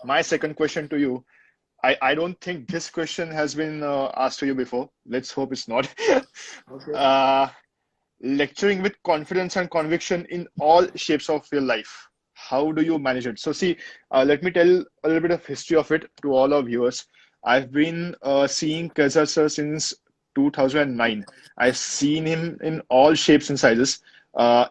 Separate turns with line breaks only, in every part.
my second question to you. I don't think this question has been asked to you before. Let's hope it's not.
Okay.
uh, Lecturing with confidence and conviction in all shapes of your life. How do you manage it? So, see, let me tell a little bit of history of it to all our viewers. I've been seeing Kaizzad sir since 2009. I've seen him in all shapes and sizes.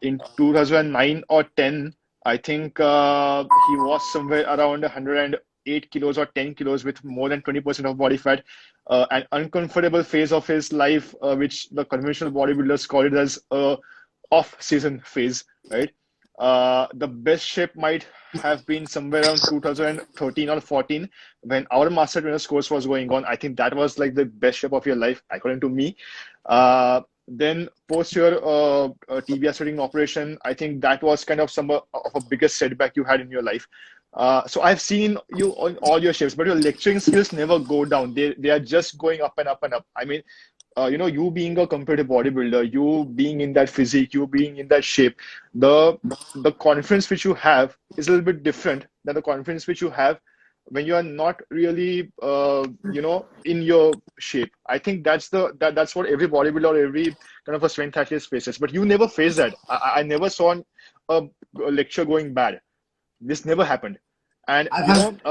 In 2009 or 10, I think he was somewhere around 108 kilos or 10 kilos with more than 20% of body fat. An uncomfortable phase of his life, which the conventional bodybuilders call it as a off-season phase, right? The best shape might have been somewhere around 2013 or 14 when our master trainers course was going on. I think that was like the best shape of your life, according to me. Then post your TBS setting operation, I think that was kind of some of a biggest setback you had in your life. So I've seen you on all your shapes, but your lecturing skills never go down. They are just going up and up and up. I mean, you being a competitive bodybuilder, you being in that physique, you being in that shape, the the confidence which you have is a little bit different than the confidence which you have when you are not really in your shape. I think that's what every bodybuilder or every kind of a strength athlete faces. But you never face that. I never saw a lecture going bad. This never happened. And
I've had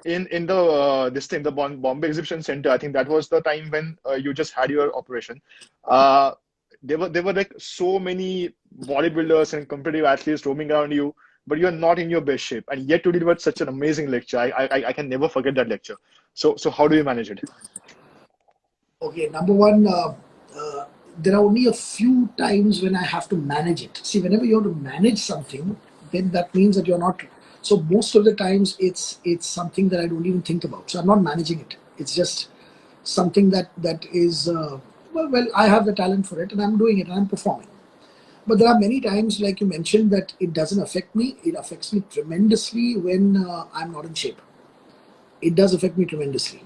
in the this thing, the Bombay Exhibition Center, I think that was the time when you just had your operation. Uh, there were like so many bodybuilders and competitive athletes roaming around you, but you're not in your best shape, and yet you delivered such an amazing lecture. I can never forget that lecture. So how do you manage it?
Okay, number one, there are only a few times when I have to manage it. See, whenever you have to manage something, then that means that you're not. So most of the times, it's something that I don't even think about. So I'm not managing it. It's just something that is well. I have the talent for it, and I'm doing it, and I'm performing. But there are many times, like you mentioned, that it doesn't affect me. It affects me tremendously when I'm not in shape. It does affect me tremendously.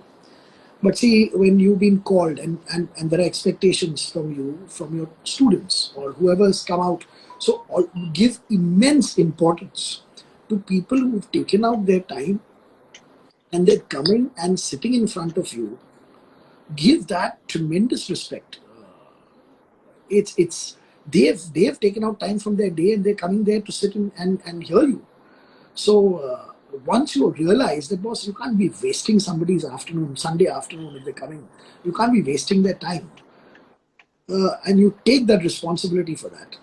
But see, when you've been called and there are expectations from you, from your students or whoever has come out, so give immense importance to people who've taken out their time and they're coming and sitting in front of you. Give that tremendous respect. It's they've taken out time from their day and they're coming there to sit and hear you. So once you realize that, boss, you can't be wasting somebody's afternoon, Sunday afternoon if they're coming. You can't be wasting their time. And you take that responsibility for that.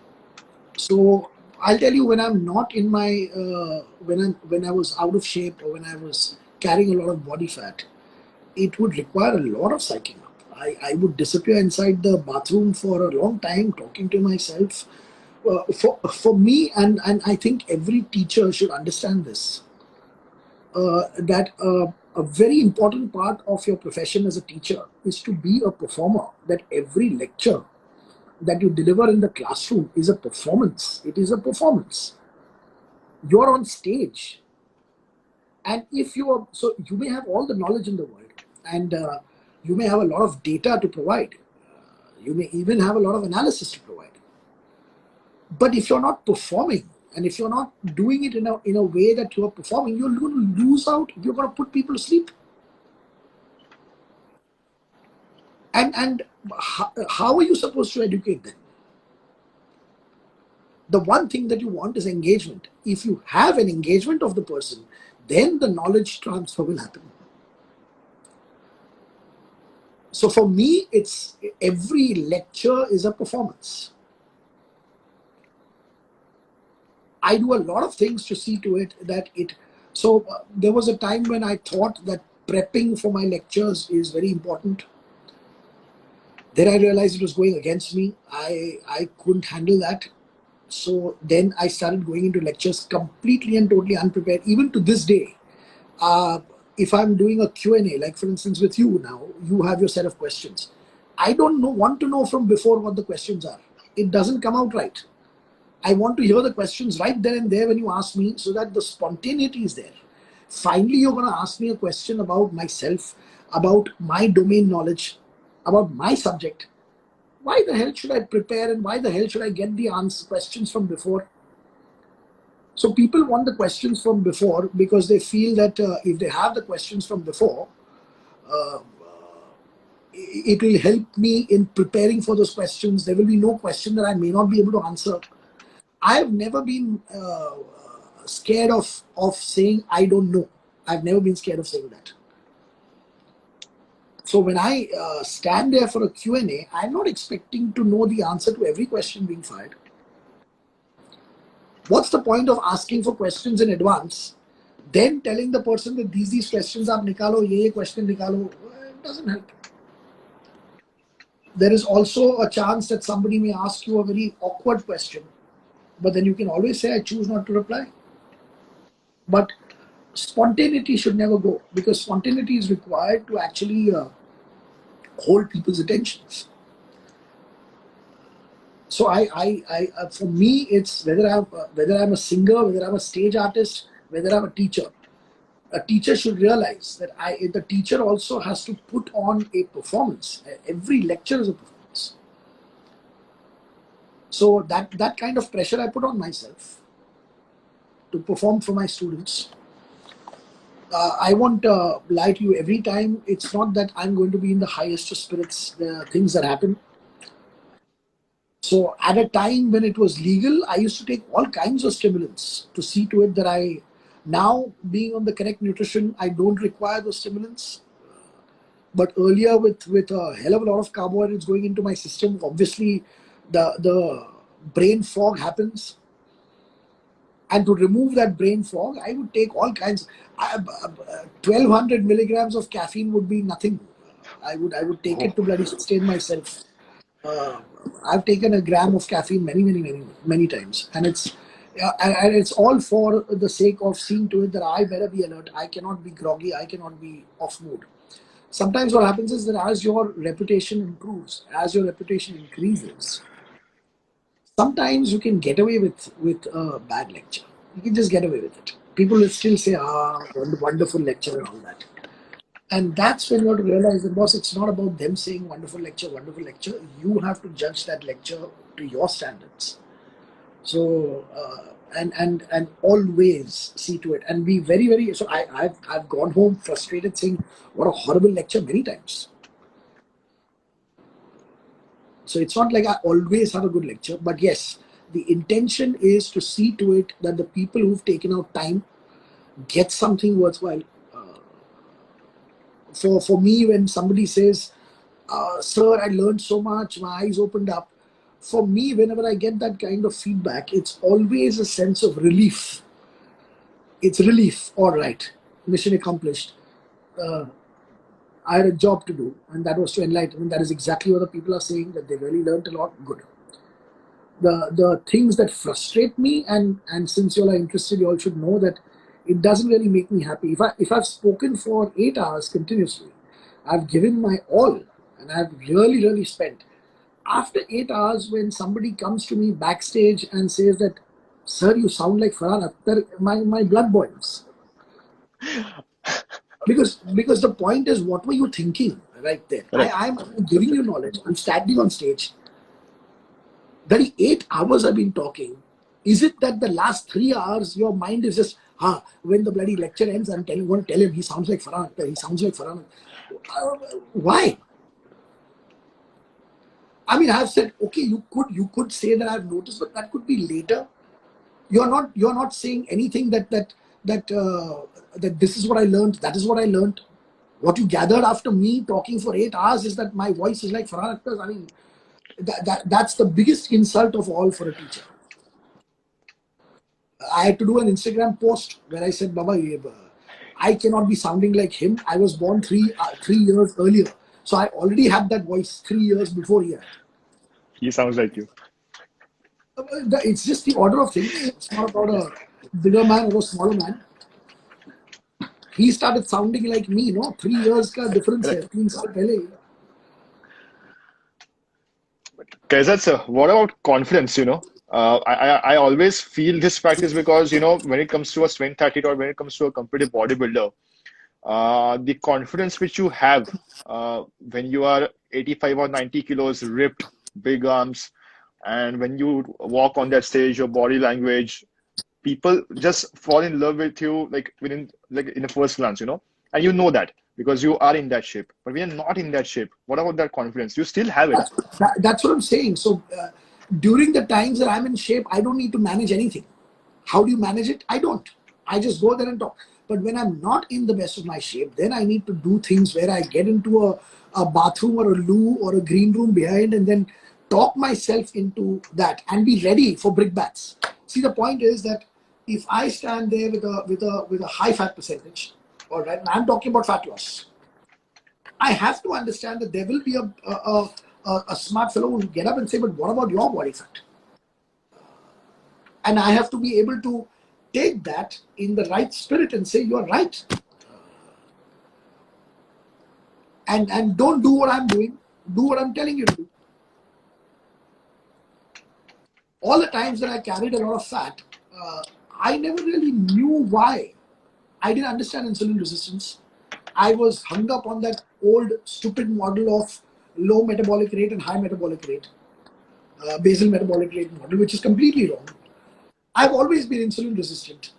So I'll tell you, when I'm not in my, when I was out of shape or when I was carrying a lot of body fat, it would require a lot of psyching up. I would disappear inside the bathroom for a long time, talking to myself. For me, and I think every teacher should understand this, that a very important part of your profession as a teacher is to be a performer, that every lecture that you deliver in the classroom is a performance. It is a performance. You're on stage. And if you are, so you may have all the knowledge in the world and you may have a lot of data to provide. You may even have a lot of analysis to provide. But if you're not performing and if you're not doing it in a way that you're performing, you're going to lose out. You're going to put people to sleep. And how are you supposed to educate them? The one thing that you want is engagement. If you have an engagement of the person, then the knowledge transfer will happen. So for me, it's every lecture is a performance. I do a lot of things to see to it that it. So there was a time when I thought that prepping for my lectures is very important. Then I realized it was going against me. I couldn't handle that. So then I started going into lectures completely and totally unprepared. Even to this day, if I'm doing a Q&A, like for instance with you now, you have your set of questions. I don't want to know from before what the questions are. It doesn't come out right. I want to hear the questions right then and there when you ask me, so that the spontaneity is there. Finally, you're going to ask me a question about myself, about my domain knowledge, about my subject. Why the hell should I prepare and why the hell should I get the answer questions from before? So people want the questions from before because they feel that if they have the questions from before, uh, it will help me in preparing for those questions. There will be no question that I may not be able to answer. I've never been scared of saying I don't know. I've never been scared of saying that. So when I stand there for a Q&A, I'm not expecting to know the answer to every question being fired. What's the point of asking for questions in advance, then telling the person that these questions aap nikalo, ye question nikalo? It doesn't help. There is also a chance that somebody may ask you a very awkward question, but then you can always say, I choose not to reply. But spontaneity should never go, because spontaneity is required to actually hold people's attentions. So for me, it's whether I'm a singer, whether I'm a stage artist, whether I'm a teacher. A teacher should realize that the teacher also has to put on a performance. Every lecture is a performance. So that kind of pressure I put on myself to perform for my students. I won't lie to you. Every time, it's not that I'm going to be in the highest of spirits. There are things that happen. So at a time when it was legal, I used to take all kinds of stimulants to see to it that now being on the correct nutrition, I don't require those stimulants. But earlier, with a hell of a lot of carbohydrates going into my system, obviously the brain fog happens. And to remove that brain fog, I would take all kinds. 1,200 milligrams of caffeine would be nothing. I would take it to bloody sustain myself. I've taken a gram of caffeine many times, and it's all for the sake of seeing to it that I better be alert. I cannot be groggy. I cannot be off mood. Sometimes what happens is that as your reputation improves, as your reputation increases, sometimes you can get away with a bad lecture. You can just get away with it. People will still say, wonderful lecture and all that. And that's when you have to realize that, boss, it's not about them saying wonderful lecture, wonderful lecture. You have to judge that lecture to your standards. So, and always see to it and be very, very, so I've gone home frustrated saying, what a horrible lecture many times. So it's not like I always have a good lecture, but yes, the intention is to see to it that the people who've taken out time get something worthwhile. For me, when somebody says, sir, I learned so much, my eyes opened up. For me, whenever I get that kind of feedback, it's always a sense of relief. It's relief, all right, mission accomplished. I had a job to do, and that was to enlighten. And that is exactly what the people are saying, that they really learned a lot. Good. The things that frustrate me, and since you all are interested, you all should know that it doesn't really make me happy. If I've spoken for 8 hours continuously, I've given my all, and I've really spent. After 8 hours, when somebody comes to me backstage and says that, sir, you sound like Farhan Akhtar, my blood boils. Because the point is, what were you thinking right there?
Right.
I'm giving you knowledge. I'm standing on stage. That 8 hours I've been talking. Is it that the last 3 hours your mind is just, when the bloody lecture ends, I'm going to tell him he sounds like Farhan Akhtar, he sounds like Farhan Akhtar. Why? I mean, I've said, okay, you could say that I've noticed, but that could be later. You're not saying anything that this is what I learned, that is what I learned. What you gathered after me talking for 8 hours is that my voice is like Farhan Akhtar's. I mean, that's the biggest insult of all for a teacher. I had to do an Instagram post where I said, Baba, I cannot be sounding like him. I was born 3 years earlier. So I already had that voice 3 years before he had.
He sounds like you.
It's just the order of things. It's not about a bigger man or a smaller man. He started sounding like me, 3 years ka difference hai. 3 saal pehle.
Kaizzad sir, what about confidence? I always feel this practice because when it comes to a strength athlete or when it comes to a competitive bodybuilder, the confidence which you have when you are 85 or 90 kilos, ripped, big arms, and when you walk on that stage, your body language, people just fall in love with you like within like in the first glance, and you know that because you are in that shape. But when you're not in that shape, what about that confidence? You still have it.
That's what I'm saying. So during the times that I'm in shape, I don't need to manage anything. How do you manage it? I don't. I just go there and talk. But when I'm not in the best of my shape, then I need to do things where I get into a bathroom or a loo or a green room behind and then talk myself into that and be ready for brickbats. See, the point is that if I stand there with a high fat percentage, all right, and I'm talking about fat loss, I have to understand that there will be a smart fellow who will get up and say, but what about your body fat? And I have to be able to take that in the right spirit and say, you're right. And don't do what I'm doing. Do what I'm telling you to do. All the times that I carried a lot of fat, I never really knew why. I didn't understand insulin resistance. I was hung up on that old stupid model of low metabolic rate and high metabolic rate, basal metabolic rate model, which is completely wrong. I've always been insulin resistant.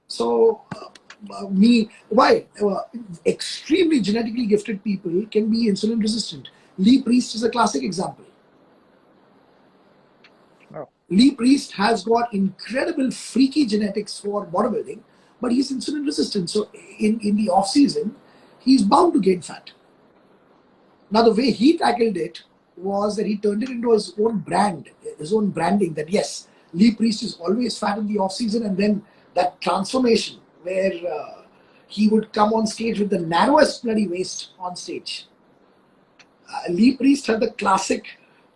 So, why? Extremely genetically gifted people can be insulin resistant. Lee Priest is a classic example.
Oh,
Lee Priest has got incredible freaky genetics for bodybuilding, but he's insulin resistant. So, in the off season, he's bound to gain fat. Now, the way he tackled it was that he turned it into his own brand, his own branding that yes, Lee Priest is always fat in the off season, and then that transformation where he would come on stage with the narrowest bloody waist on stage. Lee Priest had the classic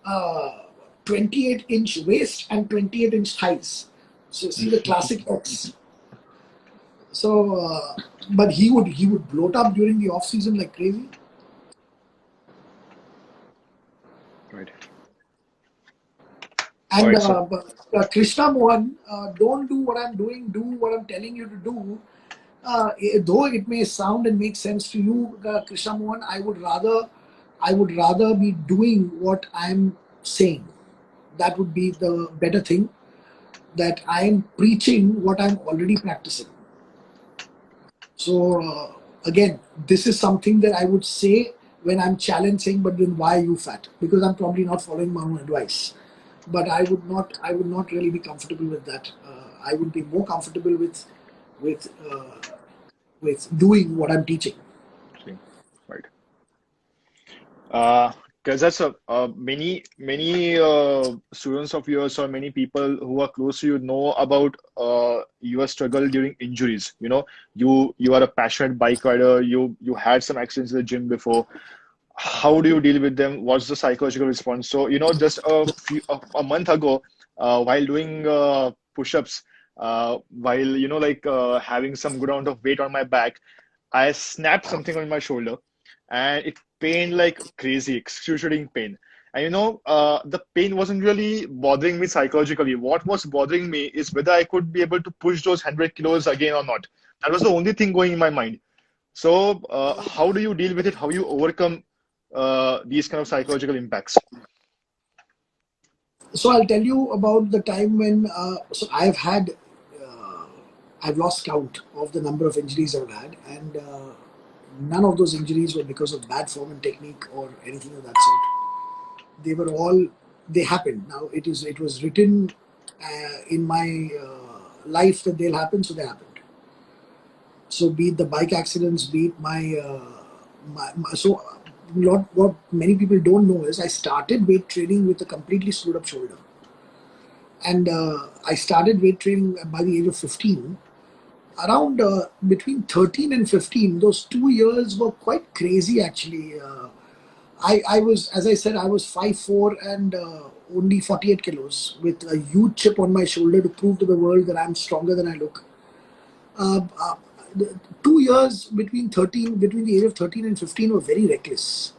28-inch waist and 28-inch thighs. So see the classic X. So, but he would bloat up during the off season like crazy.
right. All
And
right. So,
Krishna Mohan, don't do what I'm doing, do what I'm telling you to do. Though it may sound and make sense to you, Krishna Mohan, I would rather be doing what I'm saying. That would be the better thing. That I am preaching what I'm already practicing. So again, this is something that I would say when I'm challenging, but then why are you fat? Because I'm probably not following my own advice. But I would not really be comfortable with that. I would be more comfortable with doing what I'm teaching.
see, right. Because that's many students of yours or many people who are close to you know about your struggle during injuries. You are a passionate bike rider. You had some accidents in the gym before. How do you deal with them? What's the psychological response? So, just a month ago, while doing push-ups, while having some good amount of weight on my back, I snapped something on my shoulder, and it pained like crazy, excruciating pain. And the pain wasn't really bothering me psychologically. What was bothering me is whether I could be able to push those 100 kilos again or not. That was the only thing going in my mind. So, how do you deal with it? How you overcome these kind of psychological impacts?
So I'll tell you about the time when so I've lost count of the number of injuries I've had, and none of those injuries were because of bad form and technique or anything of that sort. They happened. Now it was written in my life that they'll happen, so they happened. So be it the bike accidents, be it so what many people don't know is I started weight training with a completely screwed up shoulder, and I started weight training by the age of 15. Around between 13 and 15, those 2 years were quite crazy actually. I was, as I said, I was 5'4" and only 48 kilos with a huge chip on my shoulder to prove to the world that I'm stronger than I look. Uh, uh, the 2 years between the age of 13 and 15 were very reckless.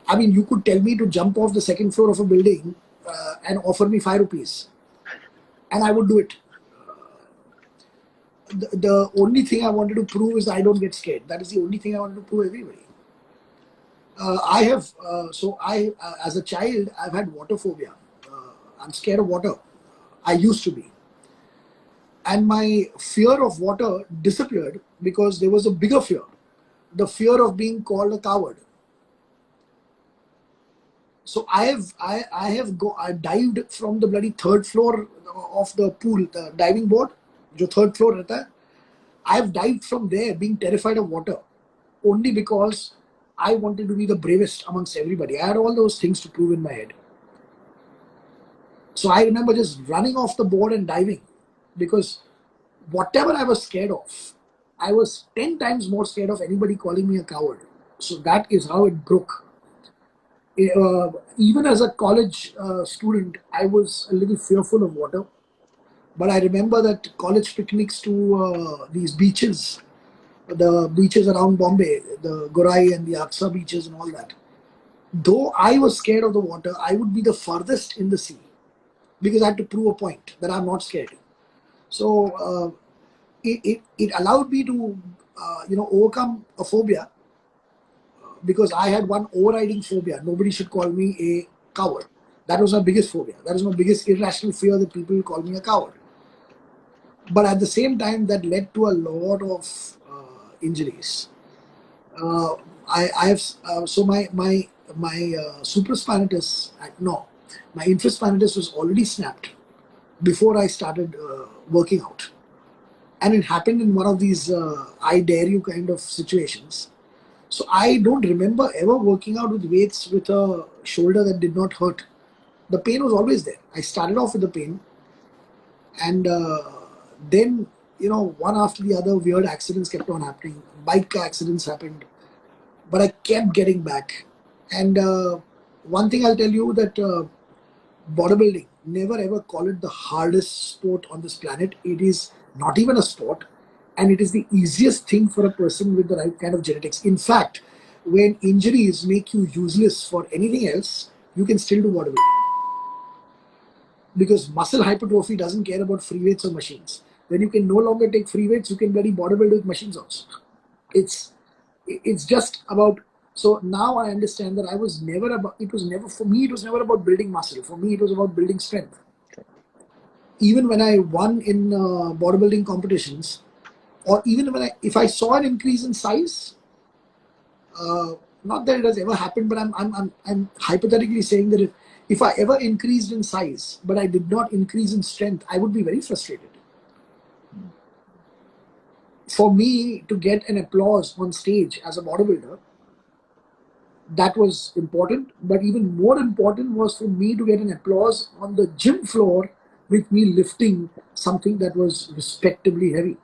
I mean, you could tell me to jump off the second floor of a building and offer me 5 rupees, and I would do it. The only thing I wanted to prove is I don't get scared. That is the only thing I wanted to prove everybody. As a child, I've had water phobia. I'm scared of water. I used to be. And my fear of water disappeared because there was a bigger fear, the fear of being called a coward. So I dived from the bloody third floor of the pool, the diving board, जो third floor रहता है. I have dived from there being terrified of water only because I wanted to be the bravest amongst everybody. I had all those things to prove in my head. So I remember just running off the board and diving because whatever I was scared of, I was 10 times more scared of anybody calling me a coward. So that is how it broke. Even as a college student, I was a little fearful of water. But I remember that college picnics to these beaches, the beaches around Bombay, the Gorai and the Aksa beaches and all that. Though I was scared of the water, I would be the farthest in the sea because I had to prove a point that I'm not scared. So it allowed me to overcome a phobia because I had one overriding phobia. Nobody should call me a coward. That was my biggest phobia. That was my biggest irrational fear, that people will call me a coward. But at the same time, that led to a lot of injuries. I have so my supraspinatus, no, my infraspinatus was already snapped before I started working out, and it happened in one of these I dare you kind of situations. So I don't remember ever working out with weights with a shoulder that did not hurt. The pain was always there. I started off with the pain, and then one after the other, weird accidents kept on happening. Bike accidents happened, but I kept getting back. And one thing I'll tell you, that bodybuilding, never ever call it the hardest sport on this planet. It is not even a sport, and it is the easiest thing for a person with the right kind of genetics. In fact, when injuries make you useless for anything else, you can still do bodybuilding. Because muscle hypertrophy doesn't care about free weights or machines. When you can no longer take free weights, you can very bodybuild with machines also. It's just about. So now I understand that I was never about. It was never for me. It was never about building muscle. For me, it was about building strength. Even when I won in bodybuilding competitions, or even if I saw an increase in size, not that it has ever happened, but I'm hypothetically saying that if I ever increased in size, but I did not increase in strength, I would be very frustrated. For me to get an applause on stage as a bodybuilder, that was important. But even more important was for me to get an applause on the gym floor with me lifting something that was respectably heavy.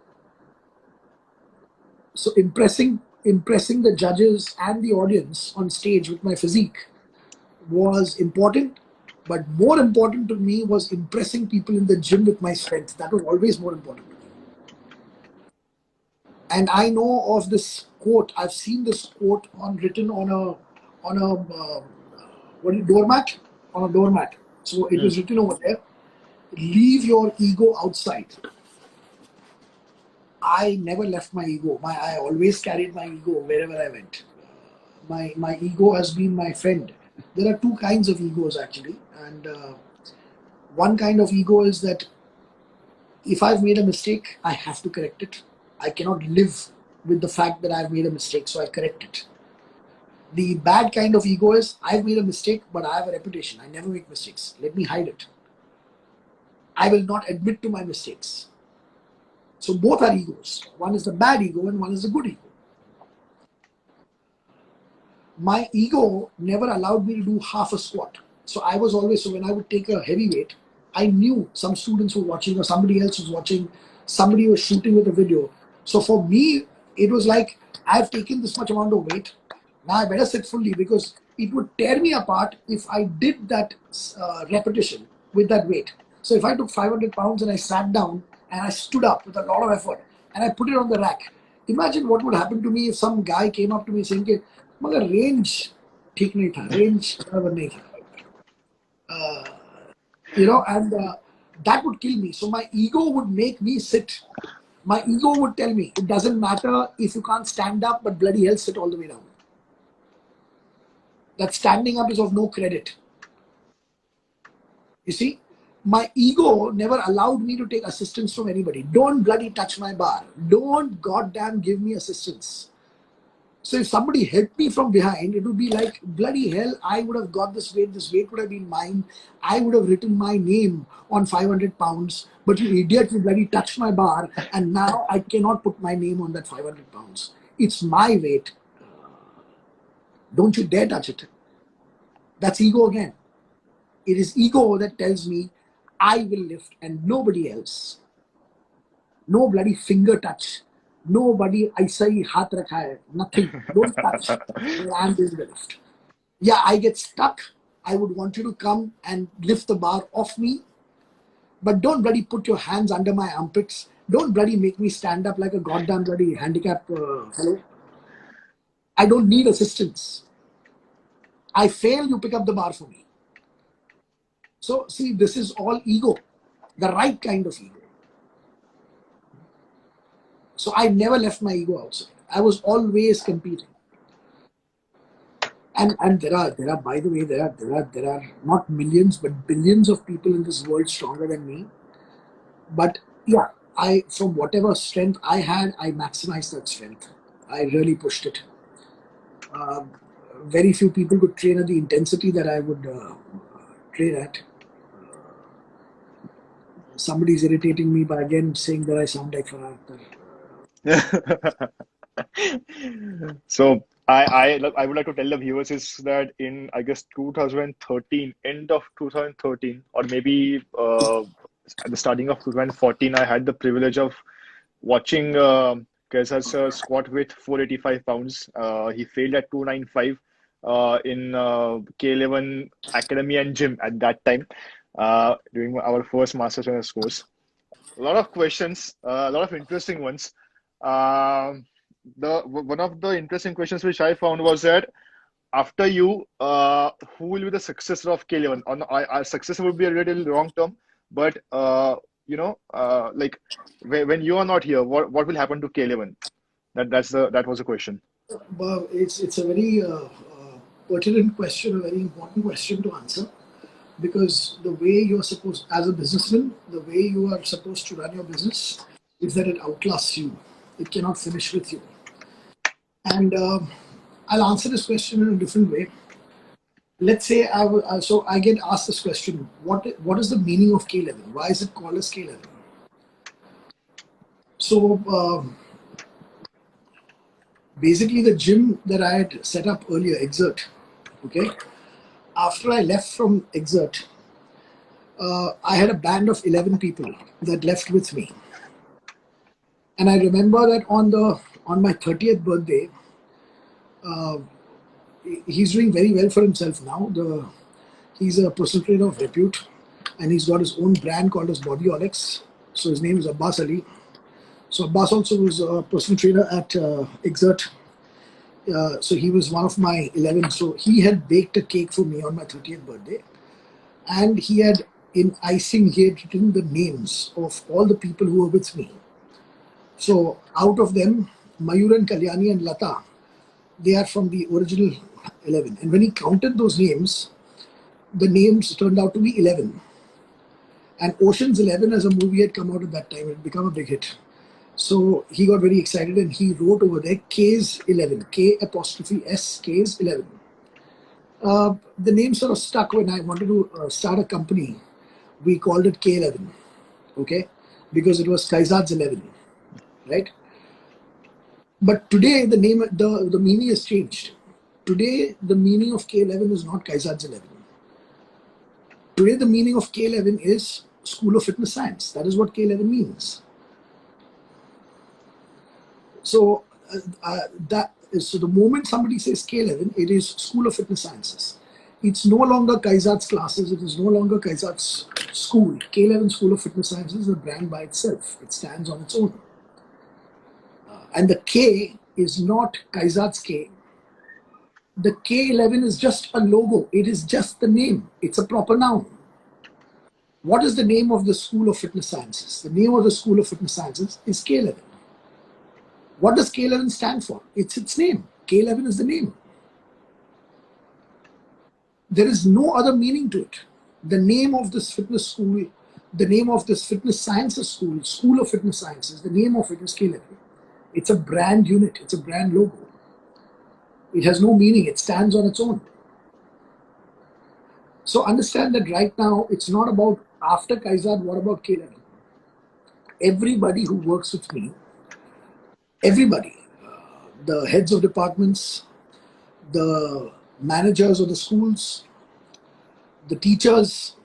So impressing the judges and the audience on stage with my physique was important, but more important to me was impressing people in the gym with my strength. That was always more important to me. And I know of this quote. I've seen this quote written on a doormat, on a doormat. So it was written over there: "Leave your ego outside." I never left my ego. I always carried my ego wherever I went. My ego has been my friend. There are two kinds of egos actually, and one kind of ego is that if I've made a mistake, I have to correct it. I cannot live with the fact that I've made a mistake, so I correct it. The bad kind of ego is I've made a mistake, but I have a reputation. I never make mistakes. Let me hide it. I will not admit to my mistakes. So both are egos. One is the bad ego and one is the good ego. My ego never allowed me to do half a squat. So I was always, so when I would take a heavy weight, I knew some students were watching or somebody else was watching, somebody was shooting with a video. So for me, it was like, I've taken this much amount of weight. Now I better sit fully because it would tear me apart if I did that repetition with that weight. So if I took 500 pounds and I sat down and I stood up with a lot of effort and I put it on the rack, imagine what would happen to me if some guy came up to me saying, "Magar range ठीक नहीं था, range बराबर नहीं था." And that would kill me. So my ego would make me sit. My ego would tell me, it doesn't matter if you can't stand up, but bloody hell, sit all the way down. That standing up is of no credit. You see? My ego never allowed me to take assistance from anybody. Don't bloody touch my bar. Don't goddamn give me assistance. So if somebody helped me from behind, it would be like, bloody hell, I would have got this weight would have been mine. I would have written my name on 500 pounds, but you idiot, you bloody touched my bar, and now I cannot put my name on that 500 pounds. It's my weight. Don't you dare touch it. That's ego again. It is ego that tells me I will lift and nobody else. No bloody finger touch. Nobody, aisa hi haath rakha hai. Nothing. Don't touch. I am doing the lift. Yeah, I get stuck. I would want you to come and lift the bar off me. But don't bloody put your hands under my armpits. Don't bloody make me stand up like a goddamn bloody handicap fellow. I don't need assistance. I fail, you pick up the bar for me. So, see, this is all ego. The right kind of ego. So I never left my ego outside. I was always competing. And there are by the way, there are not millions but billions of people in this world stronger than me. But yeah, from whatever strength I had, I maximized that strength. I really pushed it. Very few people could train at the intensity that I would train at. Somebody's irritating me by again saying that I sound like Farah Akhtar.
So I would like to tell the viewers is that in I guess 2013, end of 2013, or maybe at the starting of 2014, I had the privilege of watching Kaizzad's squat with 485 pounds. He failed at 295 in K11 Academy and Gym at that time during our first Masters Trainers course. A lot of questions, a lot of interesting ones. Um the one of the interesting questions which I found was that after you, who will be the successor of K11? On successor would be a little wrong term, but like when you are not here, what will happen to K11? That was a question.
Well, it's a very pertinent question, a very important question to answer, because the way you're supposed, as a businessman, the way you are supposed to run your business is that it outlasts you. It cannot finish with you. And I'll answer this question in a different way. Let's say so I get asked this question: what is the meaning of K11? Why is it called as K11? So basically, the gym that I had set up earlier, Exert. Okay. After I left from Exert, I had a band of 11 people that left with me. And I remember that on my 30th birthday, he's doing very well for himself now. He's a personal trainer of repute, and he's got his own brand called as Bodyolics. So his name is Abbas Ali. So Abbas also was a personal trainer at Exert. So he was one of my 11. So he had baked a cake for me on my 30th birthday, and he had in icing he had written the names of all the people who were with me. So out of them, Mayuran, Kalyani and Lata, they are from the original 11. And when he counted those names, the names turned out to be 11. And Ocean's 11 as a movie had come out at that time. It had become a big hit. So he got very excited and he wrote over there K's 11, K apostrophe S, K's 11. The name sort of stuck when I wanted to start a company. We called it K11, okay? Because it was Kaizzad's 11, right? But today the name, the meaning has changed. Today the meaning of K11 is not Kaizzad's 11. Today the meaning of K11 is School of Fitness Science. That is what K11 means. So so the moment somebody says K11, it is School of Fitness Sciences. It's no longer Kaizzad's classes. It is no longer Kaizzad's school. K11 School of Fitness Sciences is a brand by itself. It stands on its own. And the K is not Kaizzad's K. The K11 is just a logo. It is just the name. It's a proper noun. What is the name of the School of Fitness Sciences? The name of the School of Fitness Sciences is K11. What does K11 stand for? It's its name. K11 is the name. There is no other meaning to it. The name of this fitness school, the name of this fitness sciences school, School of Fitness Sciences, the name of it is K11. It's a brand unit, it's a brand logo. It has no meaning, it stands on its own. So understand that right now, it's not about after Kaizzad, what about K11? Everybody who works with me, everybody, the heads of departments, the managers of the schools, the teachers,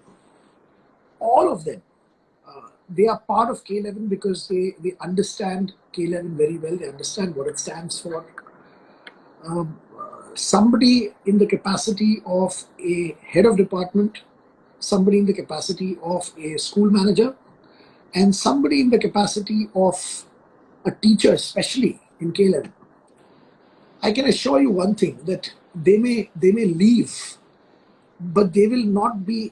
all of them, they are part of K11 because they understand K11 very well. They understand what it stands for. Somebody in the capacity of a head of department, somebody in the capacity of a school manager, and somebody in the capacity of a teacher, especially in K11. I can assure you one thing, that they may leave, but they will not be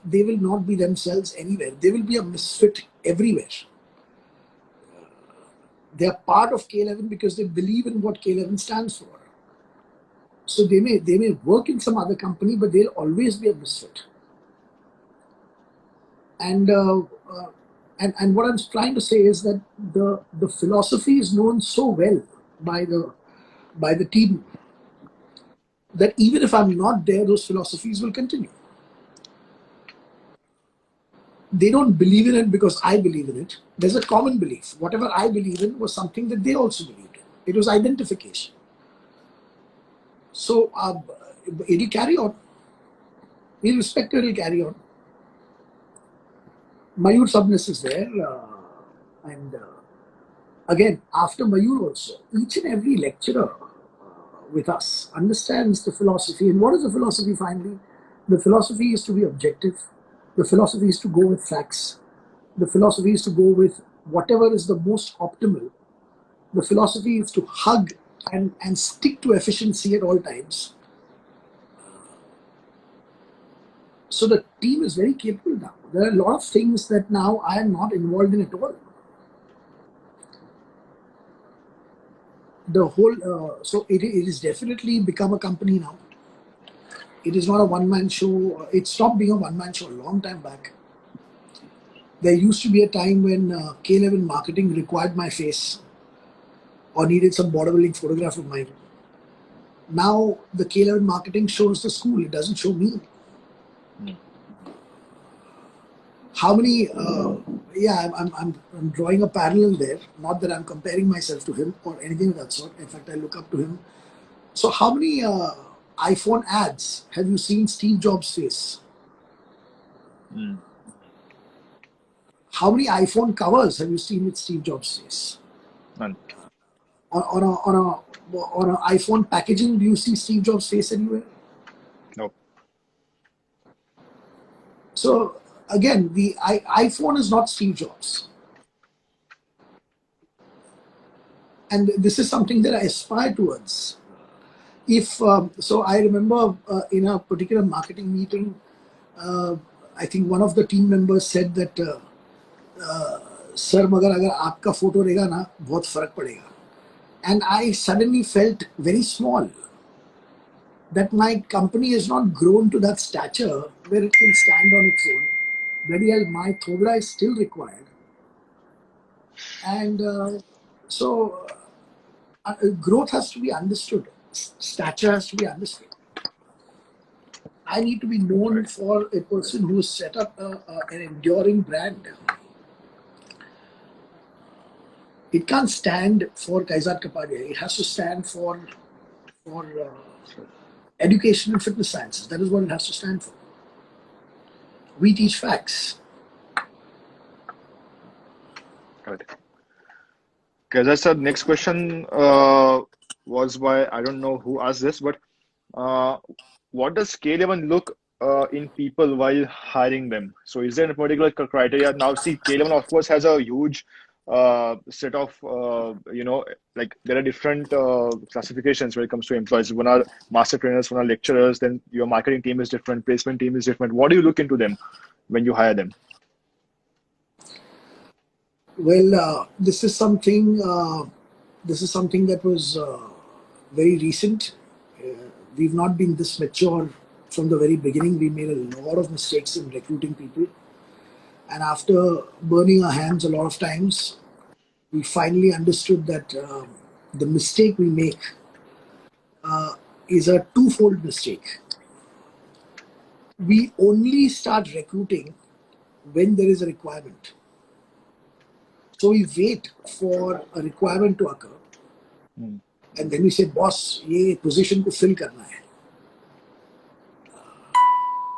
themselves anywhere. They will be a misfit everywhere. They are part of K11 because they believe in what K11 stands for. So they may work in some other company, but they'll always be a misfit. And what I'm trying to say is that the philosophy is known so well by the team that even if I'm not there, those philosophies will continue. They don't believe in it because I believe in it. There's a common belief. Whatever I believe in was something that they also believed in. It was identification. So it'll carry on. Irrespective, it'll carry on. Mayur Sabnis is there. And again, after Mayur also, each and every lecturer with us understands the philosophy. And what is the philosophy finally? The philosophy is to be objective. The philosophy is to go with facts. The philosophy is to go with whatever is the most optimal. The philosophy is to hug and stick to efficiency at all times. So the team is very capable now. There are a lot of things that now I am not involved in at all. The whole, so it is definitely become a company now. It is not a one-man show. It stopped being a one-man show a long time back. There used to be a time when K11 marketing required my face or needed some bodybuilding photograph of mine. Now the K11 marketing shows the school. It doesn't show me. How many? Yeah, I'm drawing a parallel there. Not that I'm comparing myself to him or anything of that sort. In fact, I look up to him. So how many iPhone ads have you seen Steve Jobs' face? How many iPhone covers have you seen with Steve Jobs' face?
None.
On an iPhone packaging, do you see Steve Jobs' face anywhere?
No.
So again, the iPhone is not Steve Jobs. And this is something that I aspire towards. If so, I remember in a particular marketing meeting, I think one of the team members said that, "Sir, मगर अगर आपका photo रहेगा ना, बहुत फर्क पड़ेगा." And I suddenly felt very small. That my company has not grown to that stature where it can stand on its own. Very well, my thobra is still required. And so growth has to be understood. Stature has to be understood. I need to be known for a person who has set up an enduring brand. It can't stand for Kaizzad Capadia. It has to stand for education and fitness sciences. That is what it has to stand for. We teach facts.
Correct. Kaizzad sir, next question was by, I don't know who asked this, but what does K11 look in people while hiring them? So is there a particular criteria? Now, see, K11 of course has a huge set of, like there are different classifications when it comes to employees. One are master trainers, one are lecturers, then your marketing team is different, placement team is different. What do you look into them when you hire them?
Well, this is something that was very recent. We've not been this mature from the very beginning. We made a lot of mistakes in recruiting people. And after burning our hands a lot of times, we finally understood that the mistake we make is a twofold mistake. We only start recruiting when there is a requirement. So we wait for a requirement to occur.
Hmm.
And then we say, boss, ये position को fill करना है.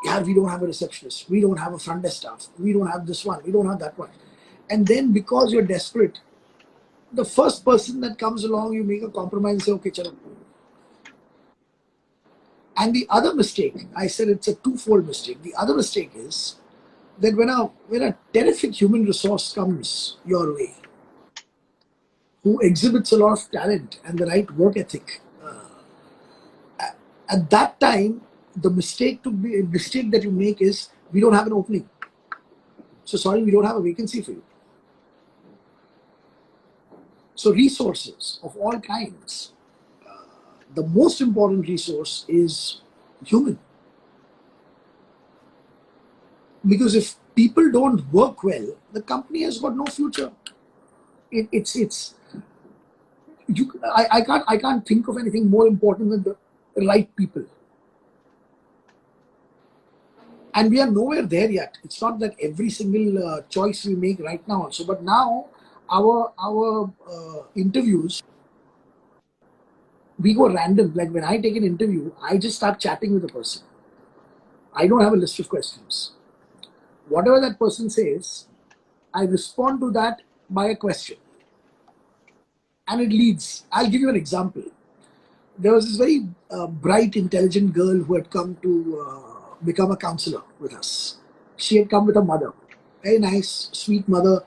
Yeah, we don't have a receptionist. We don't have a front desk staff. We don't have this one. We don't have that one. And then because you're desperate, the first person that comes along, you make a compromise and say, okay, chalo. And the other mistake, I said it's a twofold mistake. The other mistake is that when a terrific human resource comes your way, who exhibits a lot of talent and the right work ethic, at that time, the mistake that you make is we don't have an opening. So sorry, we don't have a vacancy for you. So resources of all kinds. The most important resource is human. Because if people don't work well, the company has got no future. I can't think of anything more important than the right people. And we are nowhere there yet. It's not that every single choice we make right now also, but now our interviews, we go random. Like when I take an interview, I just start chatting with the person. I don't have a list of questions. Whatever that person says, I respond to that by a question. And it leads. I'll give you an example. There was this very bright, intelligent girl who had come to become a counselor with us. She had come with her mother. Very nice, sweet mother.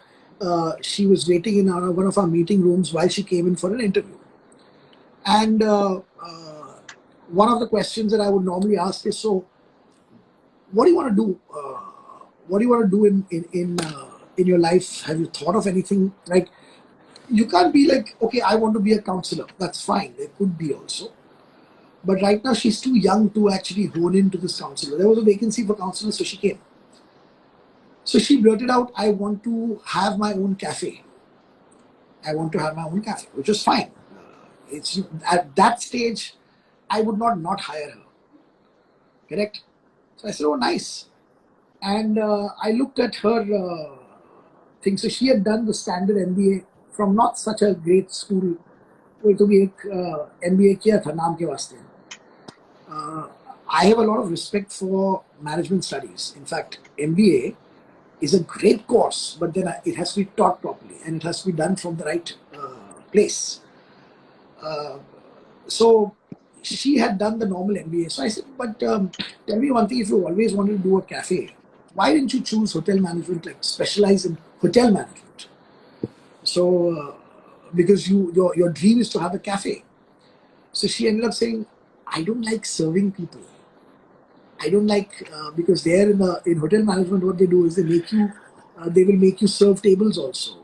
She was waiting in one of our meeting rooms while she came in for an interview. And one of the questions that I would normally ask is, so, what do you want to do? What do you want to do in your life? Have you thought of anything? Like, you can't be like, okay, I want to be a counselor. That's fine. There could be also. But right now, she's too young to actually hone into this counselor. There was a vacancy for counselor, so she came. So she blurted out, I want to have my own cafe. I want to have my own cafe, which was fine. It's at that stage, I would not hire her. Correct? So I said, oh, nice. And I looked at her thing. So she had done the standard MBA from not such a great school. तो भी एक MBA किया था नाम के वास्ते. I have a lot of respect for management studies. In fact, MBA is a great course, but then it has to be taught properly and it has to be done from the right place. So she had done the normal MBA. So I said, but tell me one thing, if you always wanted to do a cafe, why didn't you choose hotel management, like specialize in hotel management? So, because your dream is to have a cafe. So she ended up saying, I don't like serving people. I don't like, because there in hotel management, what they do is they will make you serve tables also.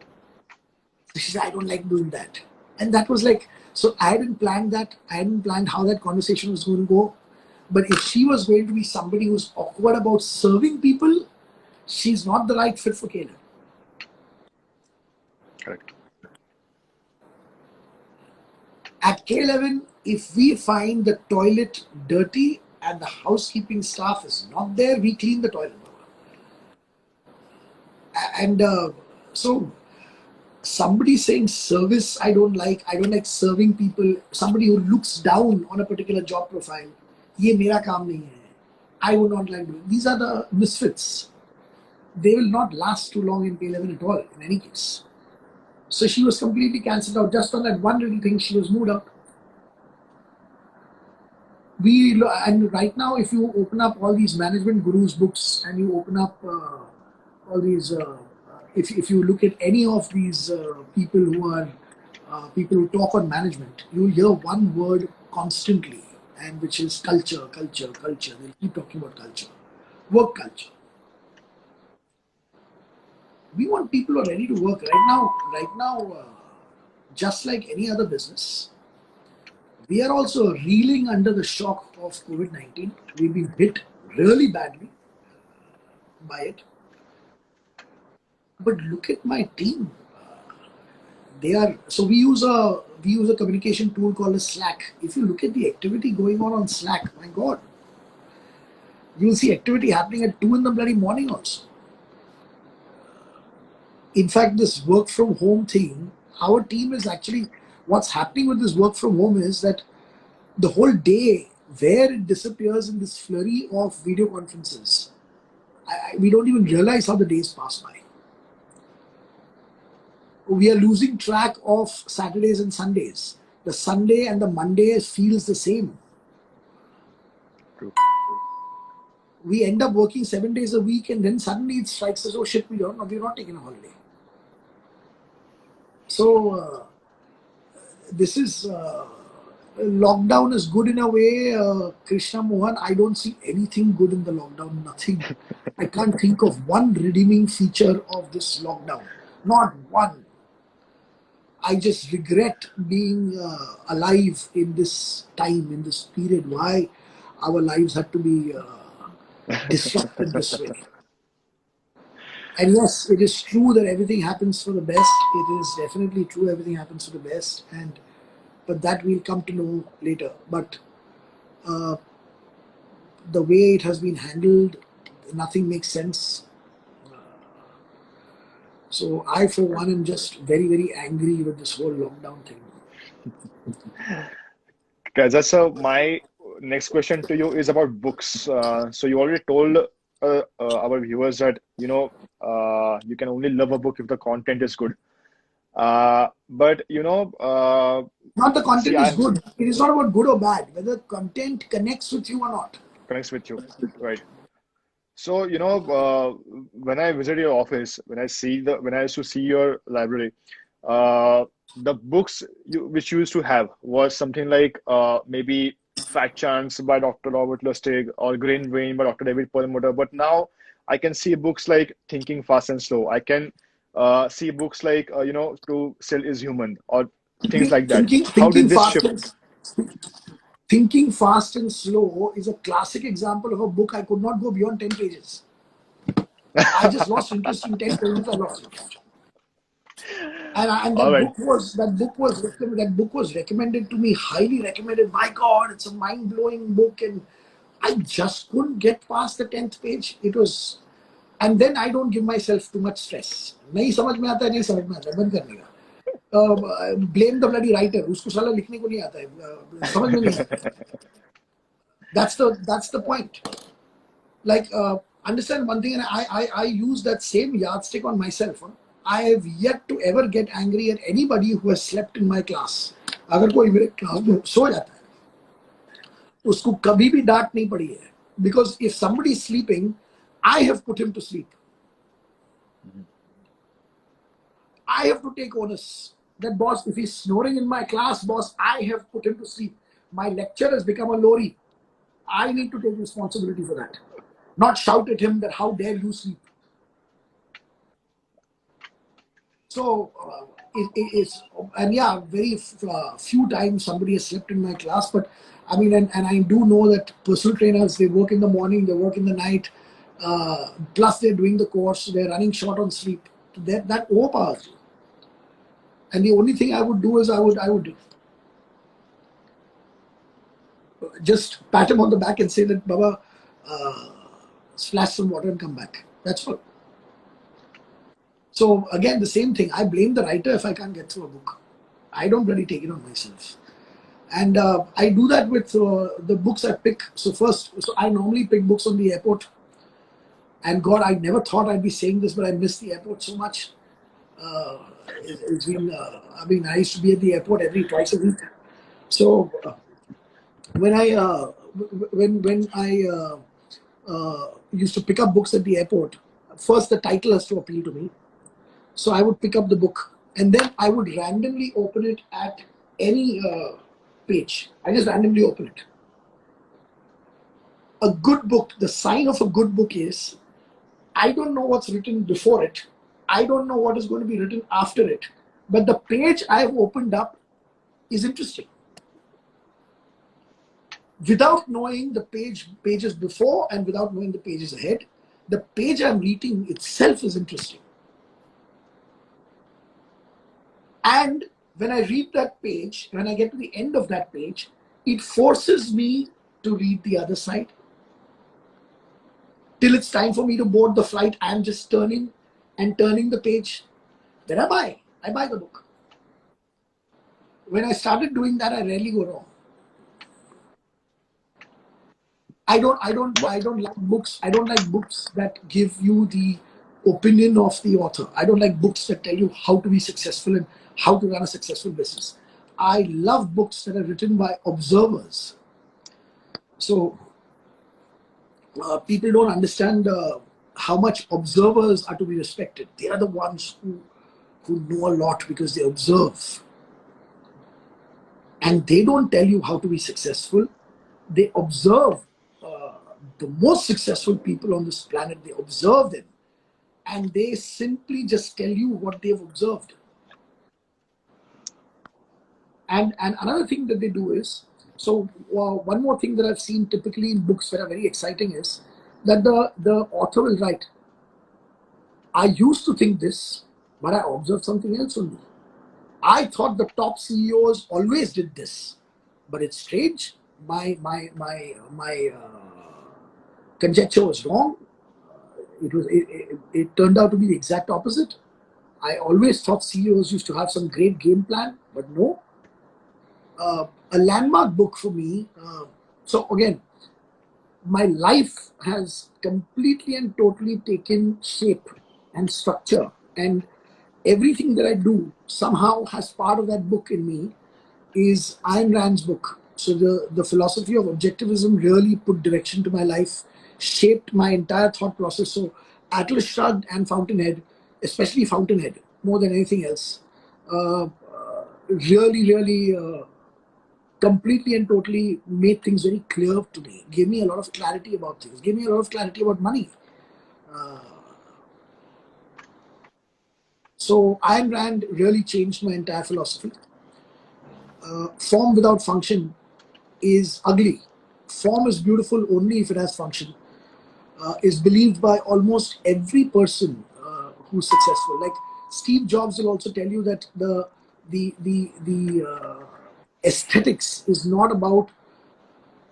So she said, I don't like doing that. And that was like, so I hadn't planned that. I hadn't planned how that conversation was going to go. But if she was going to be somebody who's awkward about serving people, she's not the right fit for Caleb.
Correct.
At K11, if we find the toilet dirty and the housekeeping staff is not there, we clean the toilet. And so somebody saying service, I don't like serving people, somebody who looks down on a particular job profile, ye mera kaam nahi hai. I would not like doing. These are the misfits. They will not last too long in K11 at all, in any case. So she was completely cancelled out. Just on that one little thing, she was moved out. And right now, if you open up all these management gurus books and you open up all these, if you look at any of these people who are people who talk on management, you will hear one word constantly, and which is culture, culture, culture. They'll keep talking about culture, work culture. We want people who are ready to work right now. Just like any other business, We are also reeling under the shock of COVID-19. We've been hit really badly by it. But look at my team. They are so we use a communication tool called a Slack. If you look at the activity going on Slack, my God, you'll see activity happening at 2 in the bloody morning also. In fact, this work from home thing, our team is actually, what's happening with this work from home is that the whole day, where it disappears in this flurry of video conferences, we don't even realize how the days pass by. We are losing track of Saturdays and Sundays. The Sunday and the Monday feels the same.
True.
We end up working 7 days a week, and then suddenly it strikes us, oh shit, we're not taking a holiday. So this is lockdown is good in a way, Krishna Mohan. I don't see anything good in the lockdown. Nothing. I can't think of one redeeming feature of this lockdown. Not one. I just regret being alive in this time, in this period. Why our lives had to be disrupted this way. And yes, it is true that everything happens for the best. It is definitely true everything happens for the best, but that we'll come to know later. But the way it has been handled, nothing makes sense. So I, for one, am just very, very angry with this whole lockdown thing.
Kaizzad, so my next question to you is about books. So you already told our viewers that you can only love a book if the content is good. But
Not the
see,
content is
I
good. It is not about good or bad. Whether content connects with you or not.
connects with you, right? So when I visit your office, when I used to see your library, the books which you used to have was something like maybe Fat Chance by Dr. Robert Lustig or Grain Brain by Dr. David Perlmutter. But now I can see books like Thinking Fast and Slow. I can see books like To Sell is Human or things like that. How did
Thinking
this
fast
shift?
and Thinking Fast and Slow is a classic example of a book I could not go beyond 10 pages. I just lost interest in 10 pages. I lost it. And
All right.
that book was recommended to me, highly recommended. My God, it's a mind blowing book, and I just couldn't get past the 10th page. It was, and then I don't give myself too much stress. नहीं समझ में आता है, नहीं समझ में आता है, बंद करने का. Blame the bloody writer. उसको साला लिखने को नहीं आता है, समझ में नहीं आता. That's the point. Like, understand one thing, and I use that same yardstick on myself. Huh? I have yet to ever get angry at anybody who has slept in my class. अगर कोई मेरे class में सो जाता है, उसको कभी भी डांट नहीं पड़ी है. Because if somebody is sleeping, I have put him to sleep. I have to take onus. That boss, if he's snoring in my class, boss, I have put him to sleep. My lecture has become a lorry. I need to take responsibility for that. Not shout at him that how dare you sleep. So it is, and yeah, very few times somebody has slept in my class. But I mean, and I do know that personal trainers, they work in the morning, they work in the night, plus they're doing the course, they're running short on sleep. That overpowers you. And the only thing I would do is I would just pat him on the back and say that, Baba, splash some water and come back. That's all. So again, the same thing. I blame the writer if I can't get through a book. I don't really take it on myself. And I do that with the books I pick. So I normally pick books on the airport. And God, I never thought I'd be saying this, but I miss the airport so much. It's been, I used to be at the airport twice a week. So when I used to pick up books at the airport, first the title has to appeal to me. So I would pick up the book, and then I would randomly open it at any page. I just randomly open it. A good book, the sign of a good book is, I don't know what's written before it. I don't know what is going to be written after it. But the page I've opened up is interesting. without knowing the pages before and without knowing the pages ahead. The page I'm reading itself is interesting. And when I read that page, when I get to the end of that page, it forces me to read the other side. Till it's time for me to board the flight, I'm just turning and turning the page. Then I buy the book. When I started doing that, I rarely go wrong. I don't like books. I don't like books that give you the opinion of the author. I don't like books that tell you how to be successful and how to run a successful business. I love books that are written by observers. So people don't understand how much observers are to be respected. They are the ones who know a lot because they observe. And they don't tell you how to be successful. They observe the most successful people on this planet. They observe them. And they simply just tell you what they've observed. And another thing that they do is, so one more thing that I've seen typically in books that are very exciting is that the author will write, I used to think this, but I observed something else only. I thought the top CEOs always did this, but it's strange. My conjecture was wrong. It turned out to be the exact opposite. I always thought CEOs used to have some great game plan, but no. A landmark book for me. So again, my life has completely and totally taken shape and structure, and everything that I do somehow has part of that book in me. Is Ayn Rand's book. So the philosophy of objectivism really put direction to my life, shaped my entire thought process. So Atlas Shrugged and Fountainhead, especially Fountainhead, more than anything else, really completely and totally made things very clear to me, gave me a lot of clarity about things, gave me a lot of clarity about money. So Ayn Rand really changed my entire philosophy. Form without function is ugly. Form is beautiful only if it has function. Is believed by almost every person who's successful. Like Steve Jobs will also tell you that the aesthetics is not about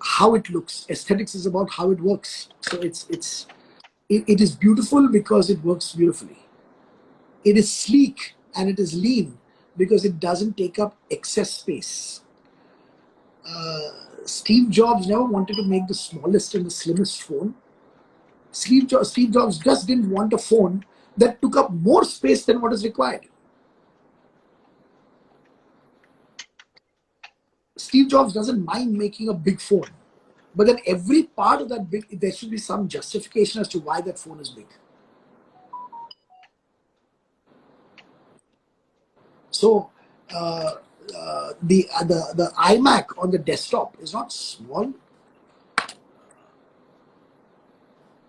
how it looks. Aesthetics is about how it works. So it is beautiful because it works beautifully. It is sleek and it is lean because it doesn't take up excess space. Steve Jobs never wanted to make the smallest and the slimmest phone. Steve Jobs just didn't want a phone that took up more space than what is required. Steve Jobs doesn't mind making a big phone, but then every part of that big, there should be some justification as to why that phone is big. So the iMac on the desktop is not small.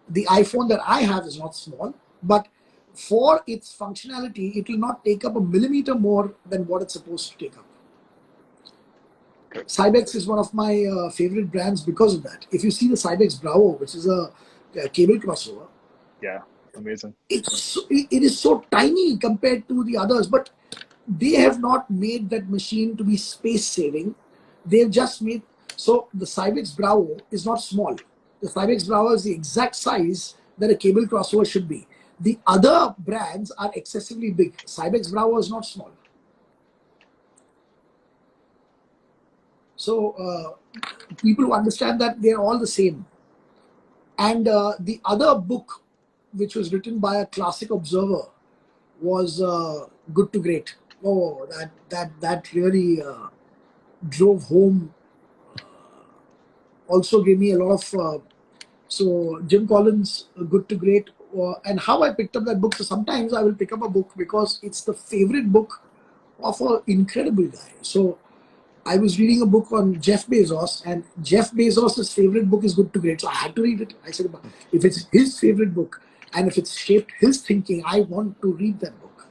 The iPhone that I have is not small, but for its functionality, it will not take up a millimeter more than what it's supposed to take up. Cybex is one of my favorite brands because of that. If you see the Cybex Bravo, which is a cable crossover,
Yeah, amazing.
it is so tiny compared to the others, but they have not made that machine to be space saving. They've just made, so the Cybex Bravo is not small. The Cybex Bravo is the exact size that a cable crossover should be. The other brands are excessively big. Cybex Bravo is not small. So people who understand that, they're all the same. And the other book, which was written by a classic observer, was Good to Great. Oh, that really drove home. Also gave me a lot of. So Jim Collins, Good to Great, and how I picked up that book. So sometimes I will pick up a book because it's the favorite book of an incredible guy. So I was reading a book on Jeff Bezos, and Jeff Bezos' favorite book is Good to Great. So I had to read it. I said, if it's his favorite book and if it's shaped his thinking, I want to read that book.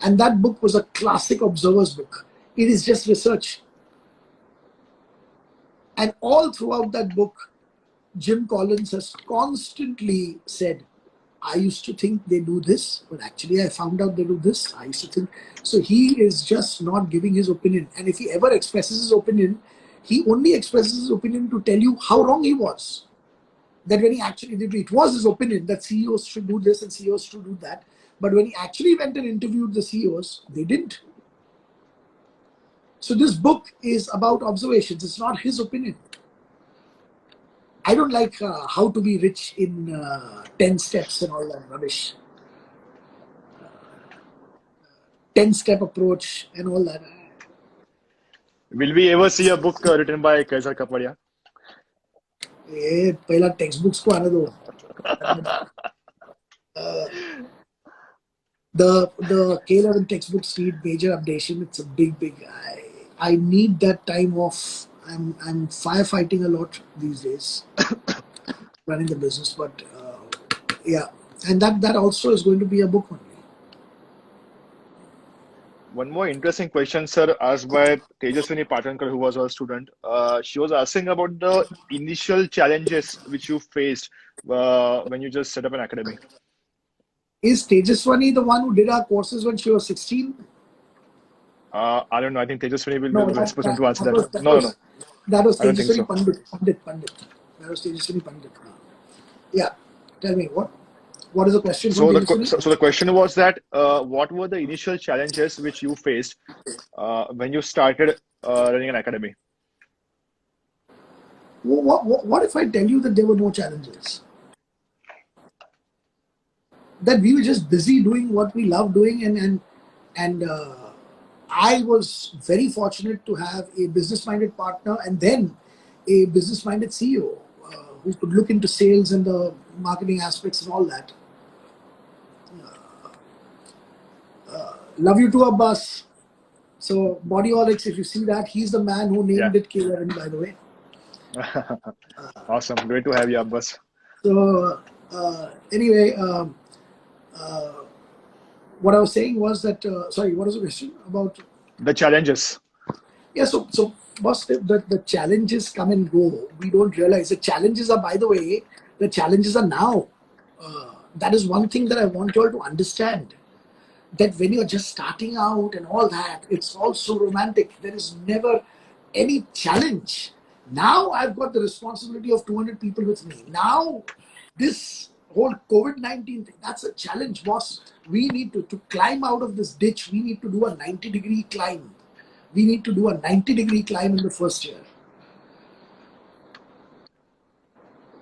And that book was a classic observer's book. It is just research. And all throughout that book, Jim Collins has constantly said, I used to think they do this, but actually I found out they do this. I used to think. So he is just not giving his opinion. And if he ever expresses his opinion, he only expresses his opinion to tell you how wrong he was. That when he actually did, it was his opinion that CEOs should do this and CEOs should do that. But when he actually went and interviewed the CEOs, they didn't. So this book is about observations. It's not his opinion. I don't like how to be rich in 10 steps and all that rubbish. 10-step approach and all that.
Will we ever see a book written by Kaizzad Capadia?
पहला textbooks को आने दो. The K11 textbooks need major updation. It's a big. I need that time off. I'm firefighting a lot these days, running the business. But yeah, and that also is going to be a book only.
One more interesting question, sir, asked by Tejaswini Patankar, who was our student. She was asking about the initial challenges which you faced when you just set up an academy.
Is Tejaswini the one who did our courses when she was 16?
I don't know. I think Tejaswini will be the best person to answer that.
That was
I don't think
Tejaswini
so.
Pandit. That was Tejaswini Pandit. Yeah. Tell me, what is the question?
So the question was that what were the initial challenges which you faced when you started running an academy?
What if I tell you that there were no challenges? That we were just busy doing what we love doing, and I was very fortunate to have a business-minded partner and then a business-minded CEO who could look into sales and the marketing aspects and all that. Love you too, Abbas. So Bodyholics, if you see that, he's the man who named it K11, by the way.
Awesome. Great to have you, Abbas.
So anyway, what I was saying was that, sorry, what was the question about?
The challenges.
Yeah, so boss, the challenges come and go. We don't realize the challenges are, by the way, the challenges are now. That is one thing that I want you all to understand. That when you're just starting out and all that, it's all so romantic. There is never any challenge. Now I've got the responsibility of 200 people with me. Now this whole COVID-19 thing, that's a challenge, boss. We need to climb out of this ditch. We need to do a 90-degree climb. We need to do a 90-degree climb in the first year.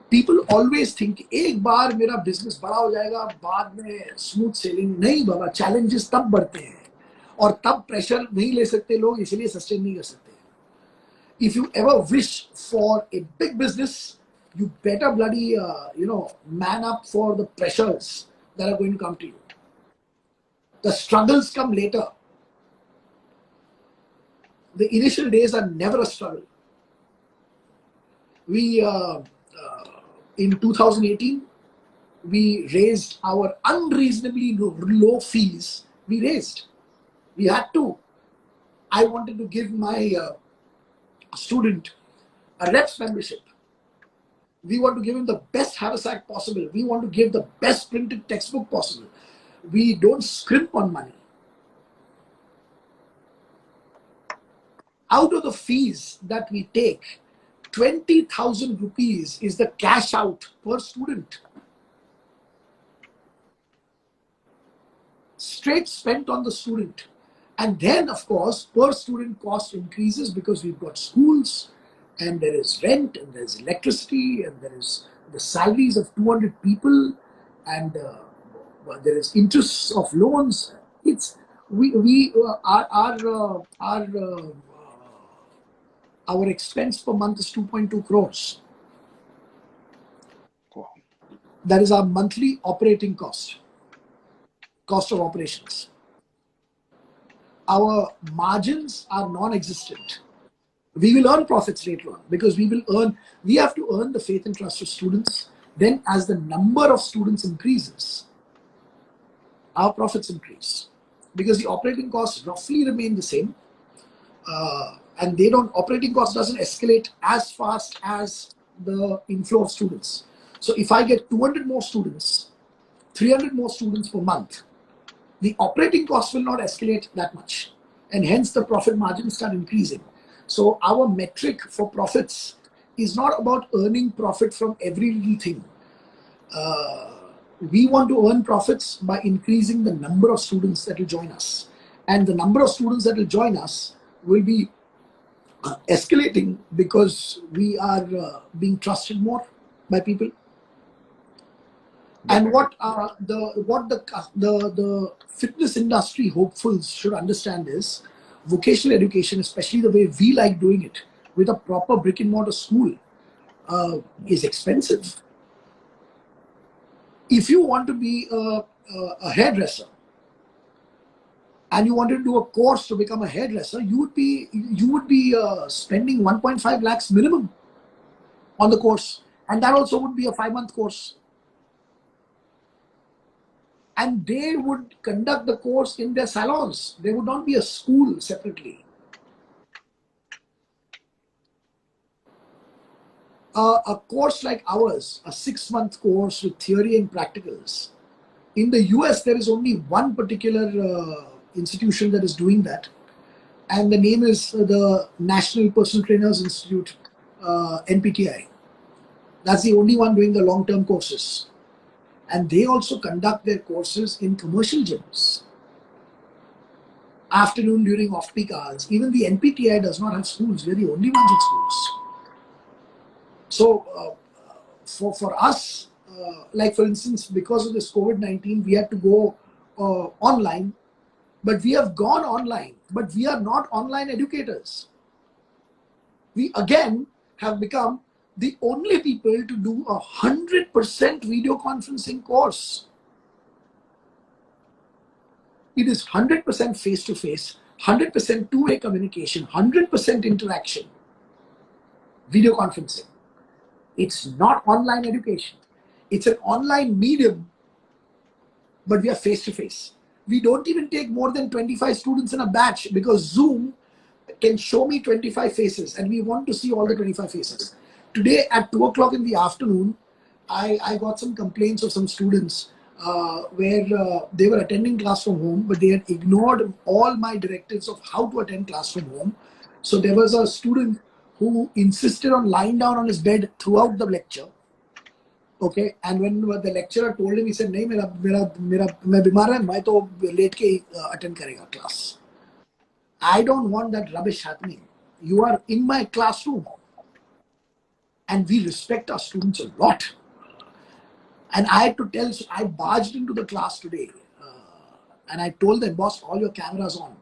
People always think, एक बार मेरा business बड़ा हो जाएगा, बाद में smooth sailing. नहीं बाबा, challenges तब बढ़ते हैं और तब pressure नहीं ले सकते लोग, इसलिए sustain नहीं कर सकते. If you ever wish for a big business, you better bloody man up for the pressures that are going to come to you. The struggles come later. The initial days are never a struggle. We in 2018, we raised our unreasonably low fees. We had to. I wanted to give my student a reps membership. We want to give him the best haversack possible. We want to give the best printed textbook possible. We don't scrimp on money. Out of the fees that we take, 20,000 rupees is the cash out per student. Straight spent on the student. And then, of course, per student cost increases because we've got schools, and there is rent, and there's electricity, and there is the salaries of 200 people, and there is interest of loans. It's our expense per month is 2.2 crores.
Wow.
That is our monthly operating cost of operations. Our margins are non-existent. We will earn profits later on because we have to earn the faith and trust of students. Then as the number of students increases, our profits increase because the operating costs roughly remain the same. and operating cost doesn't escalate as fast as the inflow of students. So if I get 200 more students, 300 more students per month, the operating cost will not escalate that much, and hence the profit margins start increasing. So our metric for profits is not about earning profit from every little thing. We want to earn profits by increasing the number of students that will join us, and the number of students that will join us will be escalating because we are being trusted more by people. And what the fitness industry hopefuls should understand is vocational education, especially the way we like doing it with a proper brick and mortar school, is expensive. If you want to be a hairdresser and you want to do a course to become a hairdresser, you would be spending 1.5 lakhs minimum on the course, and that also would be a 5-month course. And they would conduct the course in their salons. There would not be a school separately. A course like ours, a 6-month course with theory and practicals. In the US, there is only one particular institution that is doing that. And the name is the National Personal Trainers Institute, NPTI. That's the only one doing the long-term courses. And they also conduct their courses in commercial gyms. Afternoon during off-peak hours. Even the NPTI does not have schools. We're the only ones with schools. So for us, like for instance, because of this COVID-19, we had to go online. But we have gone online. But we are not online educators. We again have become the only people to do 100% video conferencing course. It is 100% face-to-face, 100% two-way communication, 100% interaction, video conferencing. It's not online education. It's an online medium, but we are face-to-face. We don't even take more than 25 students in a batch because Zoom can show me 25 faces and we want to see all the 25 faces. Today at 2 o'clock in the afternoon, I got some complaints of some students where they were attending class from home, but they had ignored all my directives of how to attend class from home. So there was a student who insisted on lying down on his bed throughout the lecture. Okay, and when the lecturer told him, he said, "नहीं मैं बीमार है, मैं तो late के attend करेगा class." I don't want that rubbish happening. You are in my classroom. And we respect our students a lot. And I had to tell, I barged into the class today and I told them, boss, all your cameras on.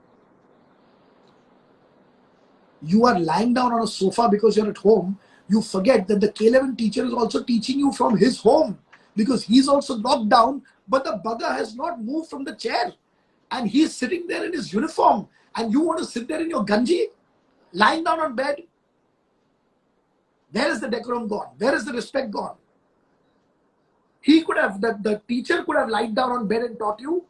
You are lying down on a sofa because you're at home. You forget that the K11 teacher is also teaching you from his home because he's also locked down, but the bugger has not moved from the chair. And he's sitting there in his uniform. And you want to sit there in your ganji, lying down on bed? Where is the decorum gone? Where is the respect gone? He could have, the teacher could have lied down on bed and taught you,